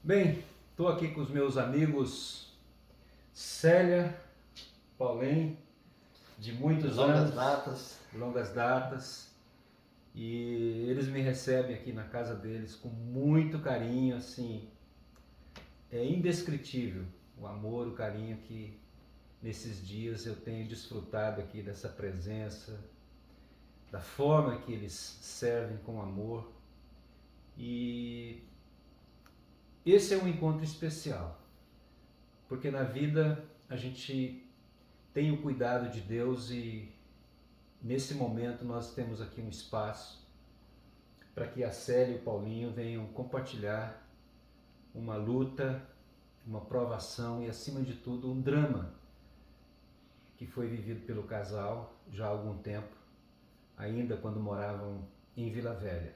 Bem, estou aqui com os meus amigos Célia, Paulinho, de muitos Longas anos, datas. longas datas, e eles me recebem aqui na casa deles com muito carinho, assim, é indescritível o amor, o carinho que nesses dias eu tenho desfrutado aqui dessa presença, da forma que eles servem com amor. E esse é um encontro especial, porque na vida a gente tem o cuidado de Deus e nesse momento nós temos aqui um espaço para que a Célia e o Paulinho venham compartilhar uma luta, uma provação e acima de tudo um drama que foi vivido pelo casal já há algum tempo, ainda quando moravam em Vila Velha.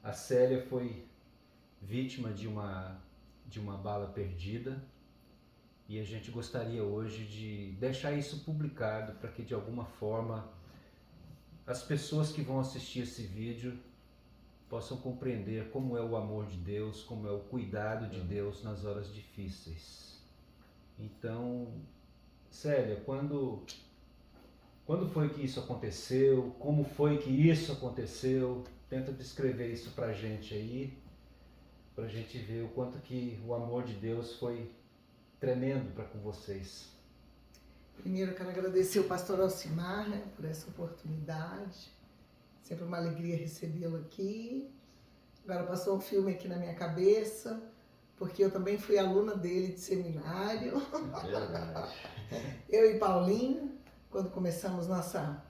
A Célia foi vítima de uma bala perdida e a gente gostaria hoje de deixar isso publicado para que de alguma forma as pessoas que vão assistir esse vídeo possam compreender como é o amor de Deus, como é o cuidado de Deus nas horas difíceis. Então, Célia, quando foi que isso aconteceu? Como foi que isso aconteceu? Tenta descrever isso pra gente aí, pra gente ver o quanto que o amor de Deus foi tremendo para com vocês. Primeiro, eu quero agradecer o pastor Alcimar, né, por essa oportunidade. Sempre uma alegria recebê-lo aqui. Agora passou um filme aqui na minha cabeça, porque eu também fui aluna dele de seminário. Verdade. Eu e Paulinho, quando começamos nossa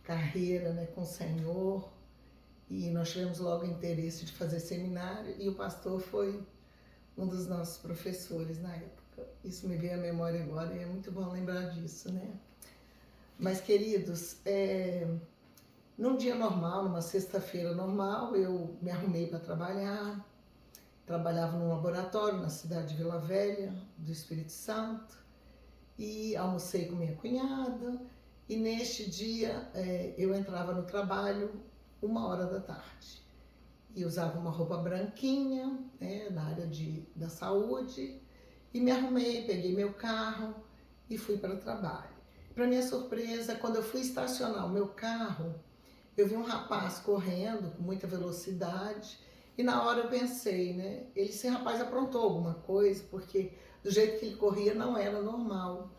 carreira, né, com o Senhor, e nós tivemos logo interesse de fazer seminário, e o pastor foi um dos nossos professores na época. Isso me veio à memória agora e é muito bom lembrar disso, né? Mas, queridos, num dia normal, numa sexta-feira normal, eu me arrumei para trabalhar. Trabalhava num laboratório na cidade de Vila Velha, do Espírito Santo, e almocei com minha cunhada. E neste dia eu entrava no trabalho 1h da tarde. E usava uma roupa branquinha, né, na área da saúde, e me arrumei, peguei meu carro e fui para o trabalho. Para minha surpresa, quando eu fui estacionar o meu carro, eu vi um rapaz correndo com muita velocidade e na hora eu pensei, né, esse rapaz aprontou alguma coisa, porque do jeito que ele corria não era normal.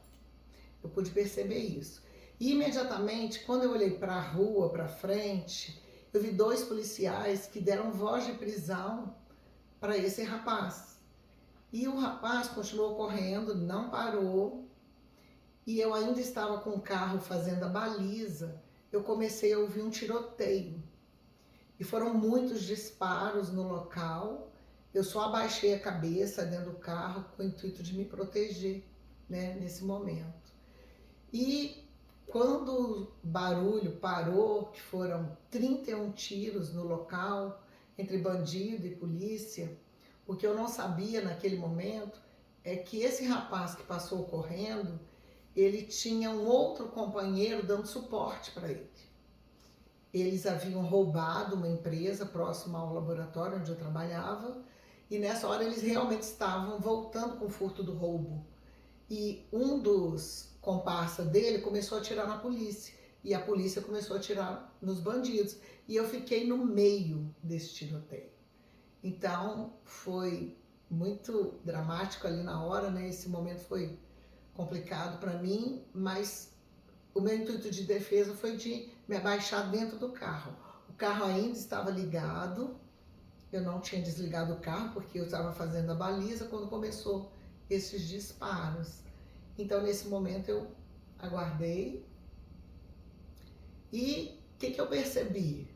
Eu pude perceber isso. E imediatamente, quando eu olhei para a rua, para frente, eu vi 2 policiais que deram voz de prisão para esse rapaz. E o rapaz continuou correndo, não parou, e eu ainda estava com o carro fazendo a baliza, eu comecei a ouvir um tiroteio. E foram muitos disparos no local, eu só abaixei a cabeça dentro do carro com o intuito de me proteger, né, nesse momento. E quando o barulho parou, que foram 31 tiros no local, entre bandido e polícia, o que eu não sabia naquele momento é que esse rapaz que passou correndo, ele tinha um outro companheiro dando suporte para ele. Eles haviam roubado uma empresa próxima ao laboratório onde eu trabalhava e nessa hora eles realmente estavam voltando com o furto do roubo. E um dos comparsas dele começou a atirar na polícia e a polícia começou a atirar nos bandidos e eu fiquei no meio desse tiroteio. Então foi muito dramático ali na hora, né? Esse momento foi complicado para mim, mas o meu intuito de defesa foi de me abaixar dentro do carro. O carro ainda estava ligado, eu não tinha desligado o carro porque eu estava fazendo a baliza quando começou esses disparos. Então nesse momento eu aguardei e o que eu percebi?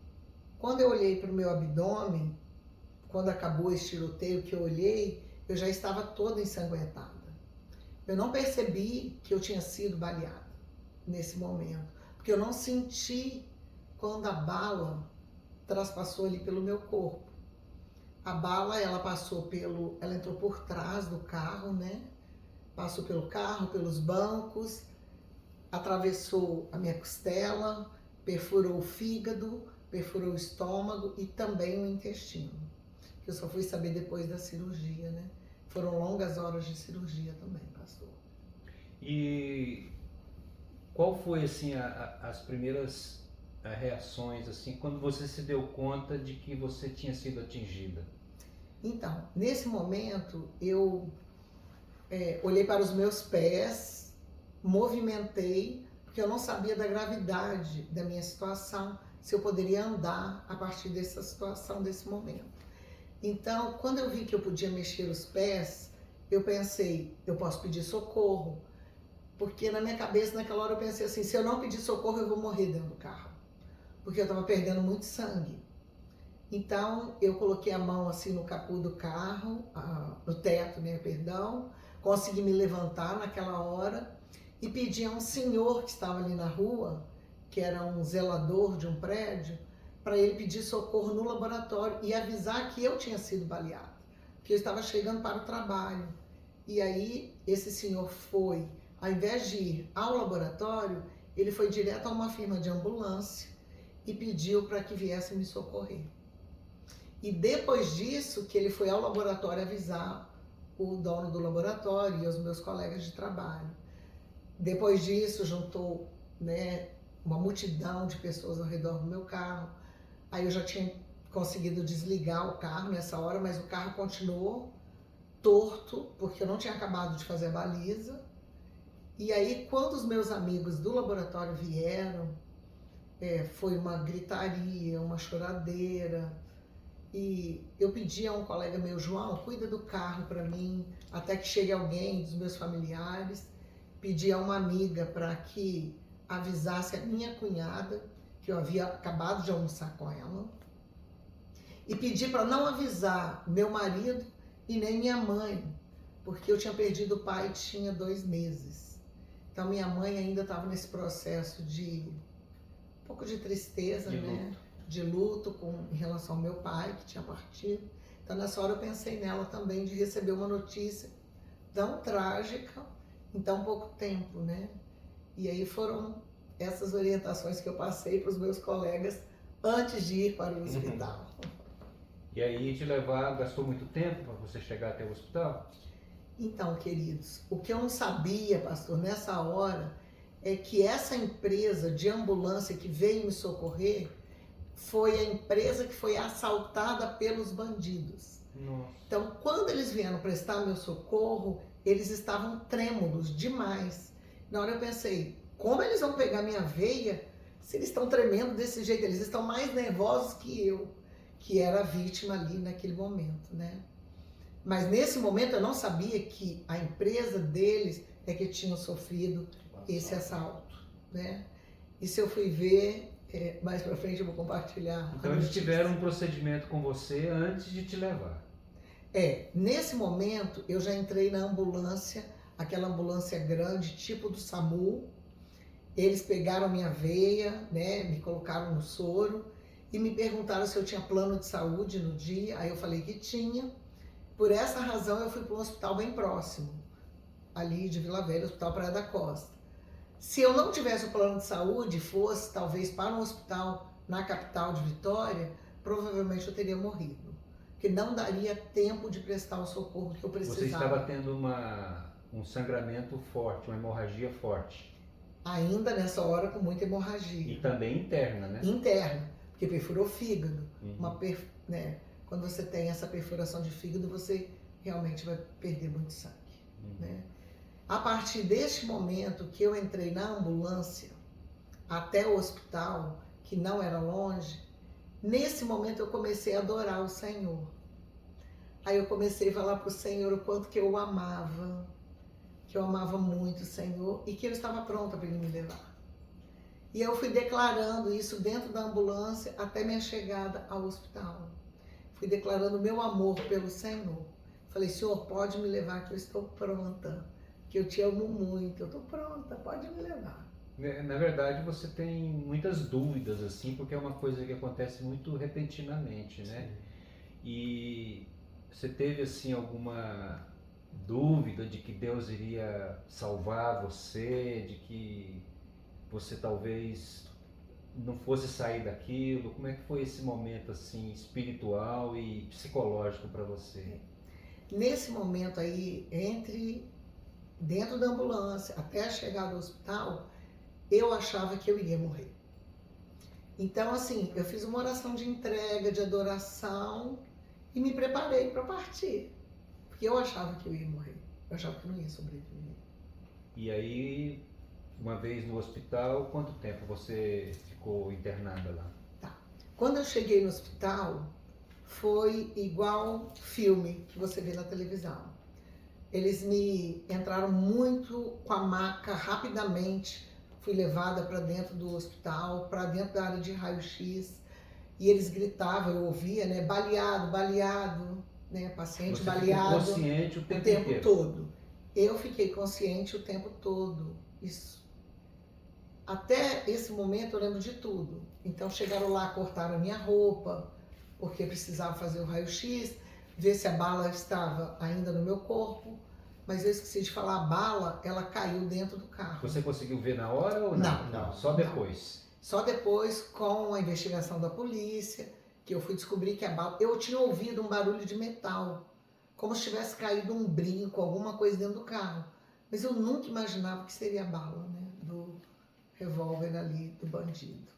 Quando eu olhei para o meu abdômen, quando acabou esse tiroteio que eu olhei, eu já estava toda ensanguentada. Eu não percebi que eu tinha sido baleada nesse momento, porque eu não senti quando a bala traspassou ali pelo meu corpo. A bala, ela entrou por trás do carro, né? Passou pelo carro, pelos bancos, atravessou a minha costela, perfurou o fígado, perfurou o estômago e também o intestino. Eu só fui saber depois da cirurgia, né? Foram longas horas de cirurgia também, pastor. E qual foi assim as primeiras reações assim quando você se deu conta de que você tinha sido atingida? Então, nesse momento eu olhei para os meus pés, movimentei, porque eu não sabia da gravidade da minha situação, se eu poderia andar a partir dessa situação, desse momento. Então, quando eu vi que eu podia mexer os pés, eu pensei, eu posso pedir socorro, porque na minha cabeça, naquela hora, eu pensei assim, se eu não pedir socorro, eu vou morrer dentro do carro, porque eu estava perdendo muito sangue. Então, eu coloquei a mão assim no capô do carro, no teto, né, perdão, consegui me levantar naquela hora e pedi a um senhor que estava ali na rua, que era um zelador de um prédio, para ele pedir socorro no laboratório e avisar que eu tinha sido baleado, que eu estava chegando para o trabalho. E aí, esse senhor foi, ao invés de ir ao laboratório, ele foi direto a uma firma de ambulância e pediu para que viesse me socorrer. E depois disso, que ele foi ao laboratório avisar o dono do laboratório e os meus colegas de trabalho. Depois disso, juntou, né, uma multidão de pessoas ao redor do meu carro. Aí eu já tinha conseguido desligar o carro nessa hora, mas o carro continuou torto, porque eu não tinha acabado de fazer a baliza. E aí, quando os meus amigos do laboratório vieram, foi uma gritaria, uma choradeira. E eu pedi a um colega meu, João, cuida do carro para mim, até que chegue alguém dos meus familiares. Pedi a uma amiga para que avisasse a minha cunhada, que eu havia acabado de almoçar com ela. E pedi para não avisar meu marido e nem minha mãe, porque eu tinha perdido o pai, tinha 2 meses. Então minha mãe ainda estava nesse processo de um pouco de tristeza, né? De luto em relação ao meu pai, que tinha partido. Então, nessa hora, eu pensei nela também, de receber uma notícia tão trágica em tão pouco tempo, né? E aí foram essas orientações que eu passei para os meus colegas antes de ir para o hospital. E aí, te levar, gastou muito tempo para você chegar até o hospital? Então, queridos, o que eu não sabia, pastor, nessa hora, é que essa empresa de ambulância que veio me socorrer foi a empresa que foi assaltada pelos bandidos. Nossa. Então, quando eles vieram prestar meu socorro, eles estavam trêmulos demais. Na hora eu pensei, como eles vão pegar minha veia se eles estão tremendo desse jeito? Eles estão mais nervosos que eu, que era a vítima ali naquele momento, né? Mas nesse momento eu não sabia que a empresa deles é que tinha sofrido esse assalto, né? Isso eu fui ver... mais pra frente eu vou compartilhar. Então eles tiveram um procedimento com você antes de te levar. Nesse momento eu já entrei na ambulância, aquela ambulância grande, tipo do SAMU. Eles pegaram minha veia, né, me colocaram no soro e me perguntaram se eu tinha plano de saúde no dia. Aí eu falei que tinha. Por essa razão eu fui para um hospital bem próximo, ali de Vila Velha, Hospital Praia da Costa. Se eu não tivesse o plano de saúde, fosse talvez para um hospital na capital de Vitória, provavelmente eu teria morrido. Porque não daria tempo de prestar o socorro que eu precisava. Você estava tendo um sangramento forte, uma hemorragia forte. Ainda nessa hora com muita hemorragia. E também interna, né? Interna, porque perfurou o fígado. Uhum. Quando você tem essa perfuração de fígado, você realmente vai perder muito sangue. Uhum. Né? A partir deste momento que eu entrei na ambulância até o hospital, que não era longe, nesse momento eu comecei a adorar o Senhor. Aí eu comecei a falar para o Senhor o quanto que eu o amava, que eu amava muito o Senhor e que eu estava pronta para Ele me levar. E eu fui declarando isso dentro da ambulância até minha chegada ao hospital. Fui declarando o meu amor pelo Senhor. Falei, Senhor, pode me levar que eu estou pronta. Que eu te amo muito, eu tô pronta, pode me levar. Na verdade, você tem muitas dúvidas, assim, porque é uma coisa que acontece muito repentinamente, né? Sim. E você teve, assim, alguma dúvida de que Deus iria salvar você, de que você talvez não fosse sair daquilo? Como é que foi esse momento assim espiritual e psicológico para você? Nesse momento aí, dentro da ambulância até a chegada do hospital, eu achava que eu iria morrer. Então, assim, eu fiz uma oração de entrega, de adoração e me preparei para partir. Porque eu achava que eu ia morrer. Eu achava que eu não ia sobreviver. E aí, uma vez no hospital, quanto tempo você ficou internada lá? Tá. Quando eu cheguei no hospital, foi igual filme que você vê na televisão. Eles me entraram muito com a maca rapidamente. Fui levada para dentro do hospital, para dentro da área de raio-x. E eles gritavam, eu ouvia, né? Baleado, baleado, né? Paciente Você baleado. ficou consciente o O tempo tempo inteiro? todo. Eu fiquei consciente o tempo todo. Isso. Até esse momento eu lembro de tudo. Então chegaram lá, cortaram a minha roupa, porque precisava fazer o raio-x, ver se a bala estava ainda no meu corpo. Mas eu esqueci de falar, a bala, ela caiu dentro do carro. Você conseguiu ver na hora ou Não, não? Só não. depois? Só depois, com a investigação da polícia, que eu fui descobrir que a bala... Eu tinha ouvido um barulho de metal, como se tivesse caído um brinco, alguma coisa dentro do carro. Mas eu nunca imaginava que seria a bala, né? Do revólver ali, do bandido.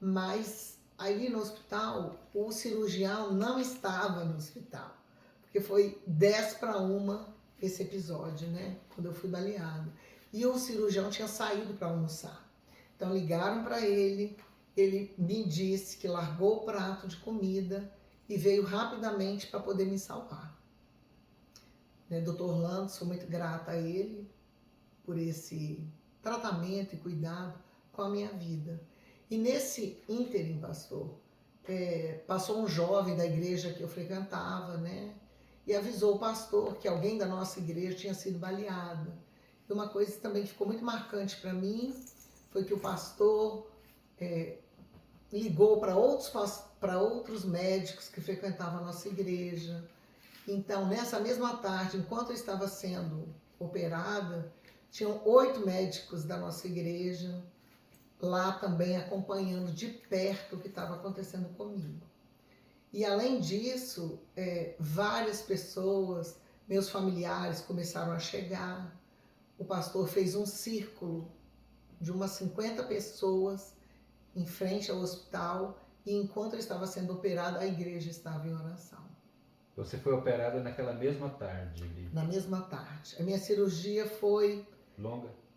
Mas ali no hospital, o cirurgião não estava no hospital. Porque foi 10 para 1 esse episódio, né? Quando eu fui baleada. E o cirurgião tinha saído para almoçar. Então ligaram para ele me disse que largou o prato de comida e veio rapidamente para poder me salvar. Né, Dr. Orlando, sou muito grata a ele por esse tratamento e cuidado com a minha vida. E nesse ínterim, pastor, passou um jovem da igreja que eu frequentava, né? E avisou o pastor que alguém da nossa igreja tinha sido baleado. E uma coisa que também ficou muito marcante para mim foi que o pastor ligou para outros médicos que frequentavam a nossa igreja. Então, nessa mesma tarde, enquanto eu estava sendo operada, tinham 8 médicos da nossa igreja lá também acompanhando de perto o que estava acontecendo comigo. E além disso, várias pessoas, meus familiares começaram a chegar. O pastor fez um círculo de umas 50 pessoas em frente ao hospital e enquanto eu estava sendo operada, a igreja estava em oração. Você foi operada naquela mesma tarde? Na mesma tarde. A minha cirurgia foi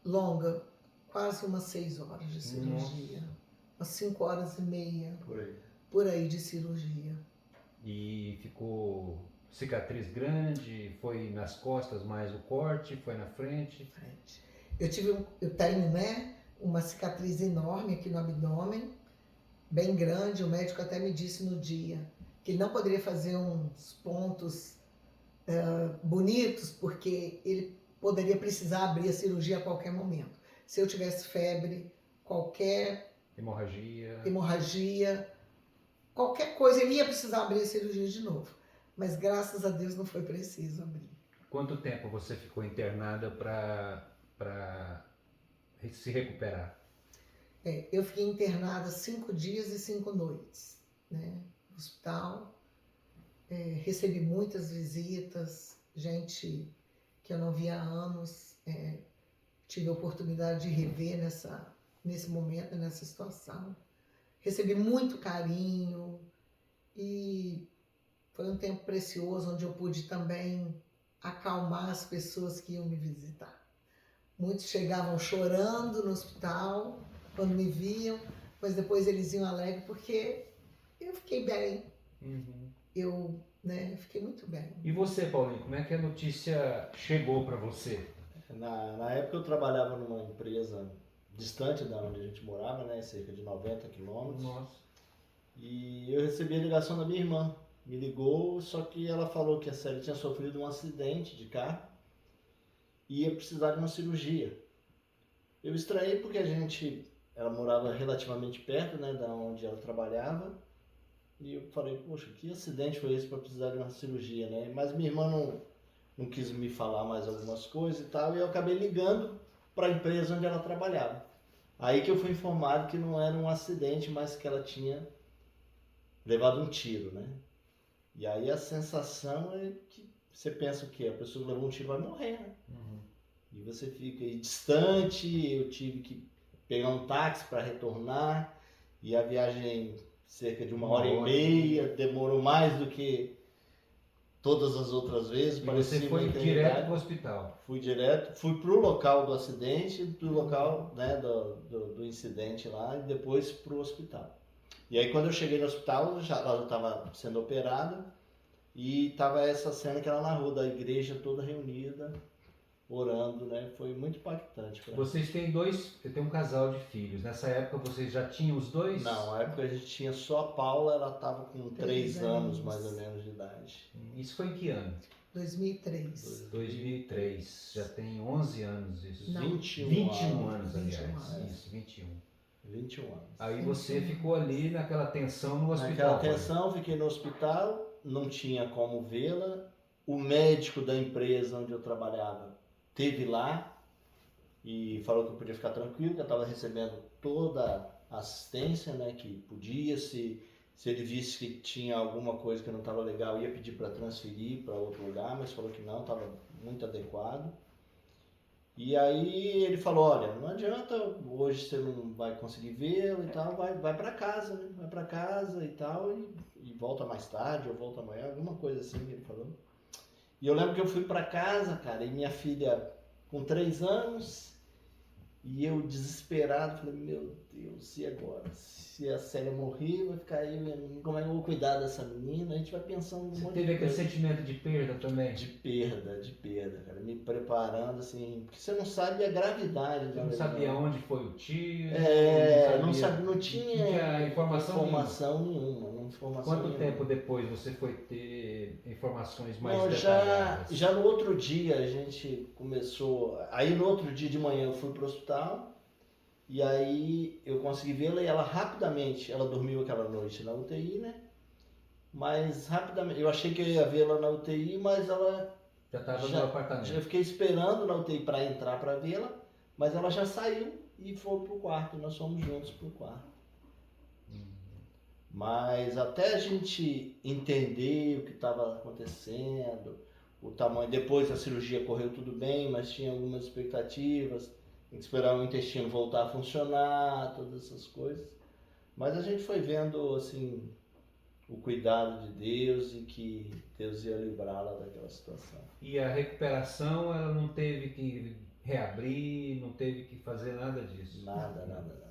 Longa, quase umas 6 horas de cirurgia. Nossa. Umas 5 horas e meia. Por aí de cirurgia. E ficou cicatriz grande? Foi nas costas mais o corte? Foi na frente? Eu tenho, né, uma cicatriz enorme aqui no abdômen, bem grande. O médico até me disse no dia que ele não poderia fazer uns pontos bonitos, porque ele poderia precisar abrir a cirurgia a qualquer momento. Se eu tivesse febre, qualquer hemorragia, qualquer coisa, ele ia precisar abrir a cirurgia de novo. Mas graças a Deus não foi preciso abrir. Quanto tempo você ficou internada para se recuperar? Eu fiquei internada 5 dias e 5 noites, né, no hospital. Recebi muitas visitas, gente que eu não via há anos. Tive a oportunidade de rever nesse momento, nessa situação. Recebi muito carinho e foi um tempo precioso onde eu pude também acalmar as pessoas que iam me visitar. Muitos chegavam chorando no hospital quando me viam, mas depois eles iam alegres porque eu fiquei bem. Uhum. Eu fiquei muito bem. E você, Paulinho, como é que a notícia chegou para você? Na época eu trabalhava numa empresa distante da onde a gente morava, né, cerca de 90 quilômetros. Nossa. E eu recebi a ligação da minha irmã. Me ligou, só que ela falou que a Célia tinha sofrido um acidente de carro e ia precisar de uma cirurgia. Eu estranhei porque ela morava relativamente perto, né, da onde ela trabalhava. E eu falei, poxa, que acidente foi esse para precisar de uma cirurgia, né? Mas minha irmã não quis me falar mais algumas coisas e tal, e eu acabei ligando para a empresa onde ela trabalhava. Aí que eu fui informado que não era um acidente, mas que ela tinha levado um tiro, né? E aí a sensação é que você pensa o quê? A pessoa que levou um tiro vai morrer, né? E você fica aí distante, eu tive que pegar um táxi para retornar, e a viagem cerca de uma hora e meia, demorou mais do que todas as outras vezes. E você foi direto para o hospital? Fui direto, fui pro local do acidente, do local, né, do incidente lá, e depois pro hospital. E aí quando eu cheguei no hospital, ela já estava sendo operada, e tava essa cena que ela narrou, da igreja toda reunida, orando, né? Foi muito impactante. Vocês têm um casal de filhos. Nessa época vocês já tinham os dois? Não, na época a gente tinha só a Paula, ela estava com 3 anos mais ou menos de idade. Isso foi em que ano? 2003. 2003. Já tem 11 anos isso. Não. 21 anos, 21 aliás. anos. Isso, 21. 21 anos. Aí você ficou ali naquela tensão no hospital. Naquela tensão, fiquei no hospital, não tinha como vê-la. O médico da empresa onde eu trabalhava esteve lá e falou que eu podia ficar tranquilo, que eu estava recebendo toda a assistência, né, que podia, se ele visse que tinha alguma coisa que não estava legal, ia pedir para transferir para outro lugar, mas falou que não, estava muito adequado. E aí ele falou, olha, não adianta, hoje você não vai conseguir vê-lo e tal, vai para casa, né? Vai para casa e tal, e volta mais tarde ou volta amanhã, alguma coisa assim que ele falou. E eu lembro que eu fui para casa, cara, e minha filha com 3 anos, e eu desesperado, falei, meu Deus, e agora? Se a Célia morrer, vai ficar aí, como é que eu vou cuidar dessa menina? A gente vai pensando um monte de coisa. Teve aquele sentimento de perda também? De perda, cara, me preparando assim, porque você não sabe a gravidade. Você não sabia onde foi o tiro? Não tinha informação nenhuma. Quanto tempo depois você foi ter informações mais Não, detalhadas? já no outro dia a gente começou, aí no outro dia de manhã eu fui pro hospital, e aí eu consegui vê-la, e ela rapidamente, ela dormiu aquela noite na UTI, né? Mas rapidamente, eu achei que eu ia vê-la na UTI, mas ela já estava no apartamento. Já fiquei esperando na UTI para entrar para vê-la, mas ela já saiu e foi pro quarto, nós fomos juntos pro quarto. Mas até a gente entender o que estava acontecendo, o tamanho, depois da cirurgia correu tudo bem, mas tinha algumas expectativas, tem que esperar o intestino voltar a funcionar, todas essas coisas. Mas a gente foi vendo assim o cuidado de Deus e que Deus ia livrá-la daquela situação. E a recuperação, ela não teve que reabrir, não teve que fazer nada disso? Nada.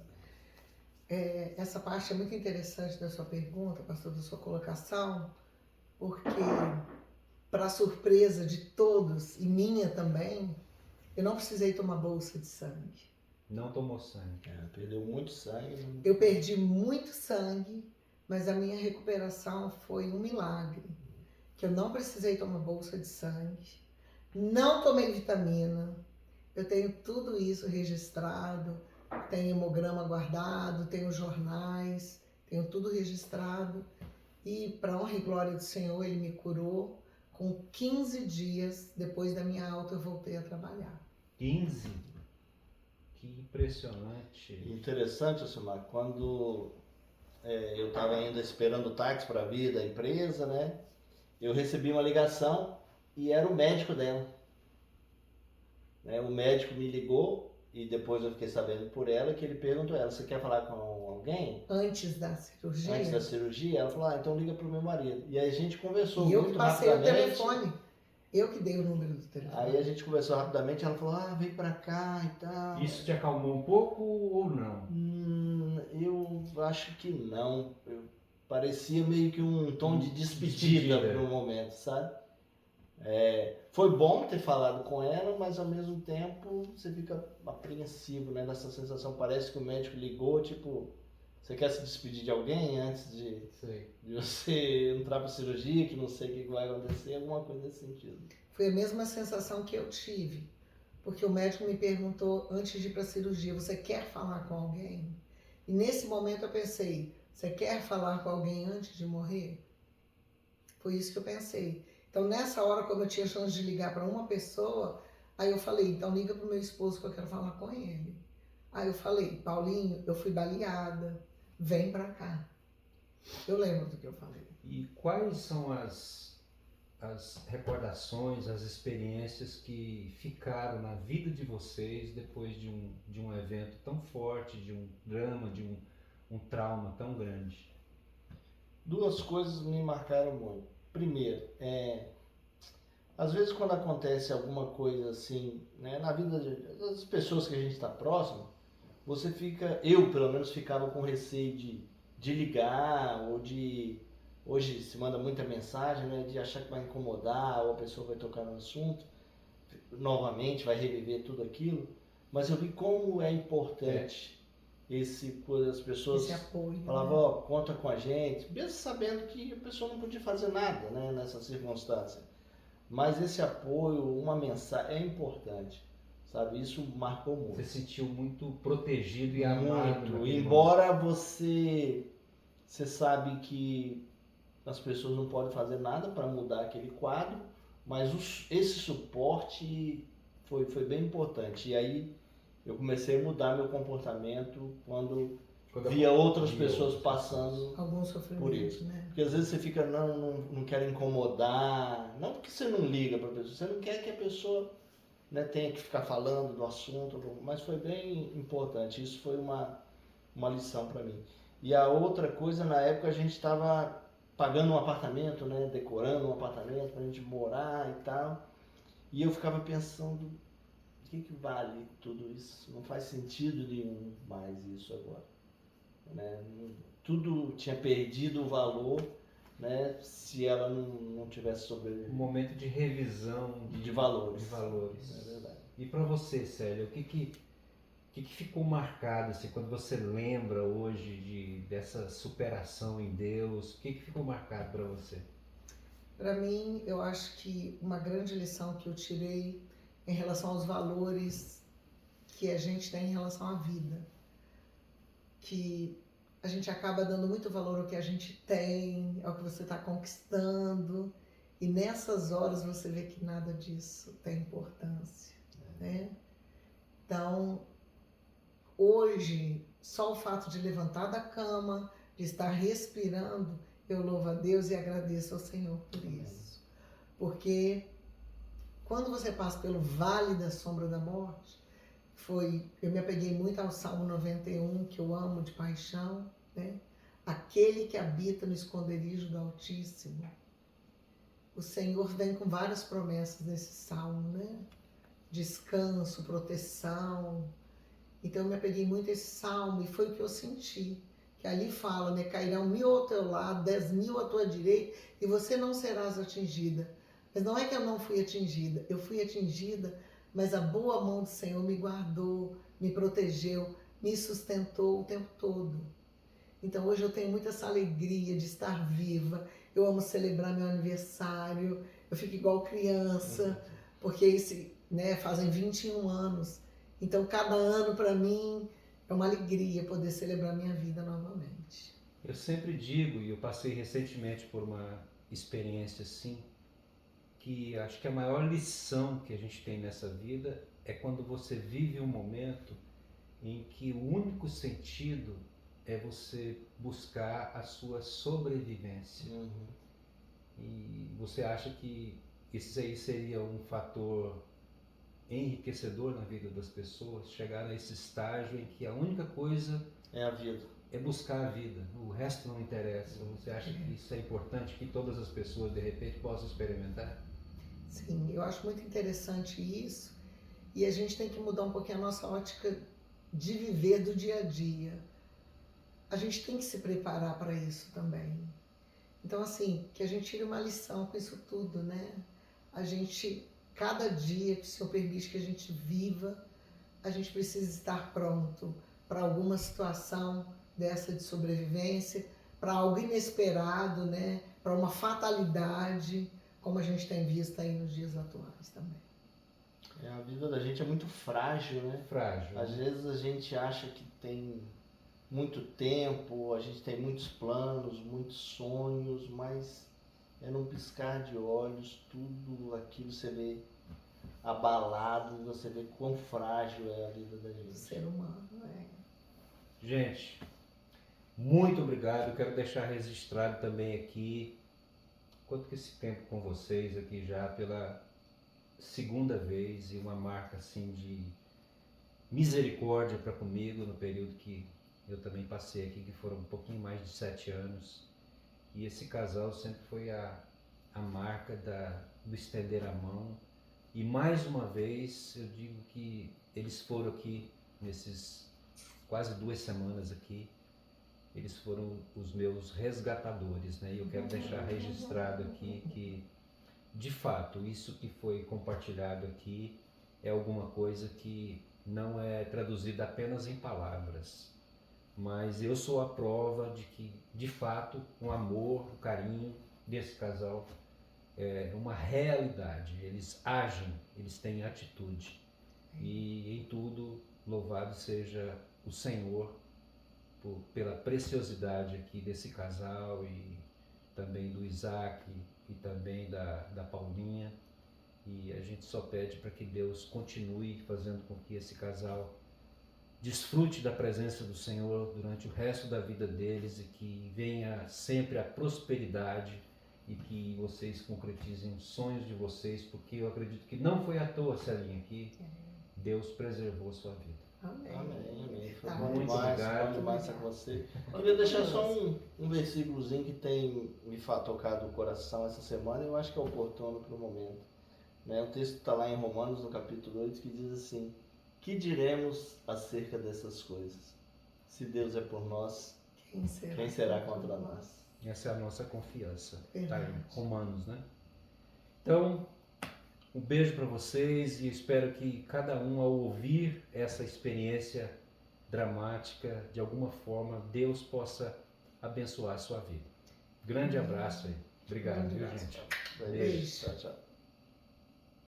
Essa parte é muito interessante da sua pergunta, pastor, da sua colocação, porque, para surpresa de todos, e minha também, eu não precisei tomar bolsa de sangue. Não tomou sangue? Perdeu muito sangue. Eu perdi muito sangue, mas a minha recuperação foi um milagre. Que eu não precisei tomar bolsa de sangue, não tomei vitamina, eu tenho tudo isso registrado, tenho hemograma guardado, tenho jornais, tenho tudo registrado. E, para honra e glória do Senhor, Ele me curou. Com 15 dias depois da minha alta, eu voltei a trabalhar. 15? Que impressionante. Interessante, Alcimar, quando eu estava ainda esperando o táxi para vir da empresa, né? Eu recebi uma ligação e era o médico dela. Né? O médico me ligou e depois eu fiquei sabendo por ela que ele perguntou a ela, você quer falar com alguém? Antes da cirurgia? Antes da cirurgia, ela falou, então liga pro meu marido. E aí a gente conversou e eu muito que passei rapidamente. o telefone. Eu que dei o número do telefone. Aí a gente conversou rapidamente, ela falou, vem pra cá e tal. Isso te acalmou um pouco ou não? Eu acho que não. Parecia meio que um tom de despedida no momento, sabe? Foi bom ter falado com ela, mas ao mesmo tempo você fica apreensivo, né? Dessa sensação, parece que o médico ligou, tipo, você quer se despedir de alguém antes de você entrar para cirurgia, que não sei o que vai acontecer, alguma coisa nesse sentido. Foi a mesma sensação que eu tive, porque o médico me perguntou antes de ir para a cirurgia, você quer falar com alguém? E nesse momento eu pensei, você quer falar com alguém antes de morrer? Foi isso que eu pensei. Então, nessa hora, como eu tinha chance de ligar para uma pessoa, aí eu falei, então liga para o meu esposo que eu quero falar com ele. Aí eu falei, Paulinho, eu fui baleada, vem pra cá. Eu lembro do que eu falei. E quais são as recordações, as experiências que ficaram na vida de vocês depois de um evento tão forte, de um drama, de um trauma tão grande? Duas coisas me marcaram muito. Primeiro, às vezes quando acontece alguma coisa assim, né, na vida das pessoas que a gente está próximo, você fica, eu pelo menos ficava com receio de ligar ou de, hoje se manda muita mensagem, né, de achar que vai incomodar ou a pessoa vai tocar no assunto, novamente vai reviver tudo aquilo, mas eu vi como é importante as pessoas Esse apoio. falavam, ó, conta com a gente, mesmo sabendo que a pessoa não podia fazer nada, né, nessa circunstância. Mas esse apoio, uma mensagem, é importante, sabe? Isso marcou muito. Você se sentiu muito protegido e amado. Muito. naquele Embora você sabe que as pessoas não podem fazer nada para mudar aquele quadro, mas esse suporte foi bem importante. E aí eu comecei a mudar meu comportamento quando via outras pessoas passando algum por sofrimento, isso. né? Porque às vezes você fica, não quero incomodar, não porque você não liga para a pessoa, você não quer que a pessoa, né, tenha que ficar falando do assunto, mas foi bem importante, isso foi uma lição para mim. E a outra coisa, na época a gente estava pagando um apartamento, né, decorando um apartamento para a gente morar e tal, e eu ficava pensando, o que vale tudo isso? Não faz sentido nenhum mais isso agora, né? Tudo tinha perdido o valor, né, se ela não tivesse sobrevivido. Um momento de revisão de valores. De valores. É verdade. E para você, Célia, o que ficou marcado assim, quando você lembra hoje dessa superação em Deus? O que ficou marcado para você? Para mim, eu acho que uma grande lição que eu tirei em relação aos valores que a gente tem em relação à vida, que a gente acaba dando muito valor ao que a gente tem, ao que você está conquistando, e nessas horas você vê que nada disso tem importância, né? Então, hoje, só o fato de levantar da cama, de estar respirando, eu louvo a Deus e agradeço ao Senhor por isso. Porque quando você passa pelo vale da sombra da morte, eu me apeguei muito ao Salmo 91, que eu amo de paixão, né? Aquele que habita no esconderijo do Altíssimo. O Senhor vem com várias promessas nesse salmo, né? Descanso, proteção. Então eu me apeguei muito a esse salmo e foi o que eu senti. Que ali fala, né? Cairão 1000 ao teu lado, 10.000 à tua direita e você não serás atingida. Mas não é que eu não fui atingida. Eu fui atingida, mas a boa mão do Senhor me guardou, me protegeu, me sustentou o tempo todo. Então hoje eu tenho muita essa alegria de estar viva. Eu amo celebrar meu aniversário. Eu fico igual criança, porque fazem 21 anos. Então cada ano para mim é uma alegria poder celebrar minha vida novamente. Eu sempre digo, e eu passei recentemente por uma experiência assim, que acho que a maior lição que a gente tem nessa vida é quando você vive um momento em que o único sentido é você buscar a sua sobrevivência. E você acha que isso aí seria um fator enriquecedor na vida das pessoas, chegar a esse estágio em que a única coisa é a vida, é buscar a vida, o resto não interessa. Você acha que isso é importante, que todas as pessoas de repente possam experimentar? Sim, eu acho muito interessante isso, e a gente tem que mudar um pouquinho a nossa ótica de viver do dia a dia. A gente tem que se preparar para isso também. Então, assim, que a gente tire uma lição com isso tudo, né? Cada dia que o Senhor permite que a gente viva, a gente precisa estar pronto para alguma situação dessa de sobrevivência, para algo inesperado, né? Para uma fatalidade, como a gente tem visto aí nos dias atuais também. A vida da gente é muito frágil, né? Frágil. Às vezes a gente acha que tem muito tempo, a gente tem muitos planos, muitos sonhos, mas é num piscar de olhos, tudo aquilo você vê abalado, e você vê quão frágil é a vida da O gente. ser humano, né? Gente, muito obrigado. Eu quero deixar registrado também aqui, quanto que esse tempo com vocês aqui já pela segunda vez, e uma marca assim de misericórdia para comigo no período que eu também passei aqui, que foram um pouquinho mais de 7 anos. E esse casal sempre foi a marca do estender a mão. E mais uma vez eu digo que eles foram aqui nesses quase 2 semanas aqui, eles foram os meus resgatadores, né? E eu quero deixar registrado aqui que, de fato, isso que foi compartilhado aqui é alguma coisa que não é traduzida apenas em palavras, mas eu sou a prova de que, de fato, o amor, o carinho desse casal é uma realidade. Eles agem, eles têm atitude. E em tudo, louvado seja o Senhor pela preciosidade aqui desse casal, e também do Isaac, e também da Paulinha. E a gente só pede para que Deus continue fazendo com que esse casal desfrute da presença do Senhor durante o resto da vida deles, e que venha sempre a prosperidade, e que vocês concretizem os sonhos de vocês, porque eu acredito que não foi à toa, Celinha, que Deus preservou a sua vida. Amém. Amém. Foi Tá. bom Muito demais, obrigado. bom demais estar com você. Eu queria deixar só um versículozinho que tem me tocado o coração essa semana, e eu acho que é oportuno para o momento. Né? O texto está lá em Romanos, no capítulo 8, que diz assim: que diremos acerca dessas coisas? Se Deus é por nós, quem será contra nós? Essa é a nossa confiança. Verdade. Tá aí, Romanos, né? Então, um beijo para vocês, e espero que cada um, ao ouvir essa experiência dramática, de alguma forma, Deus possa abençoar a sua vida. Grande abraço aí. Obrigado, Grande viu, abraço. gente? Beijo. Tchau, tchau.